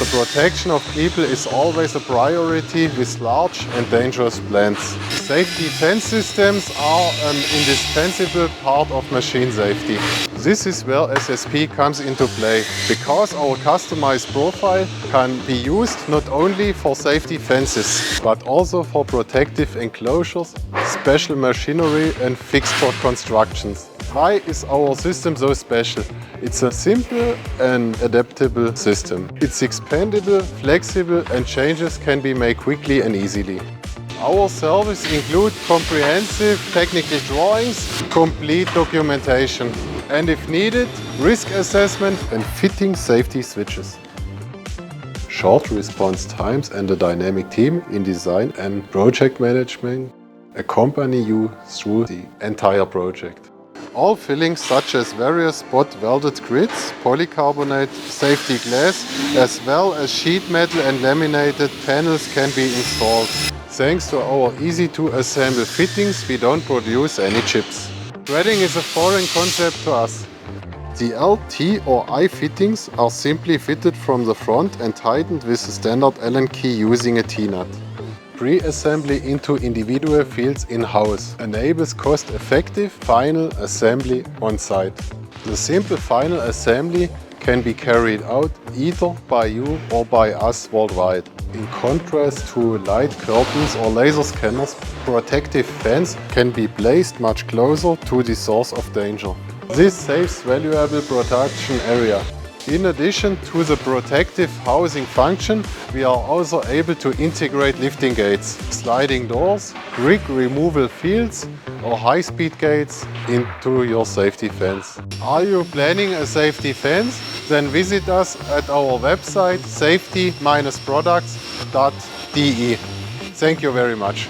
The protection of people is always a priority with large and dangerous plants. Safety fence systems are an indispensable part of machine safety. This is where SSP comes into play, because our customized profile can be used not only for safety fences, but also for protective enclosures, special machinery and fixture constructions. Why is our system so special? It's a simple and adaptable system. It's expandable, flexible, and changes can be made quickly and easily. Our service includes comprehensive technical drawings, complete documentation, and if needed, risk assessment and fitting safety switches. Short response times and a dynamic team in design and project management accompany you through the entire project. All fillings such as various spot welded grids, polycarbonate, safety glass, as well as sheet metal and laminated panels can be installed. Thanks to our easy to assemble fittings, we don't produce any chips. Threading is a foreign concept to us. The L, T or I fittings are simply fitted from the front and tightened with a standard Allen key using a T-nut. Pre-assembly into individual fields in-house enables cost-effective final assembly on-site. The simple final assembly can be carried out either by you or by us worldwide. In contrast to light curtains or laser scanners, protective fence can be placed much closer to the source of danger. This saves valuable protection area. In addition to the protective housing function, we are also able to integrate lifting gates, sliding doors, rig removal fields or high-speed gates into your safety fence. Are you planning a safety fence? Then visit us at our website safety-products.de. Thank you very much.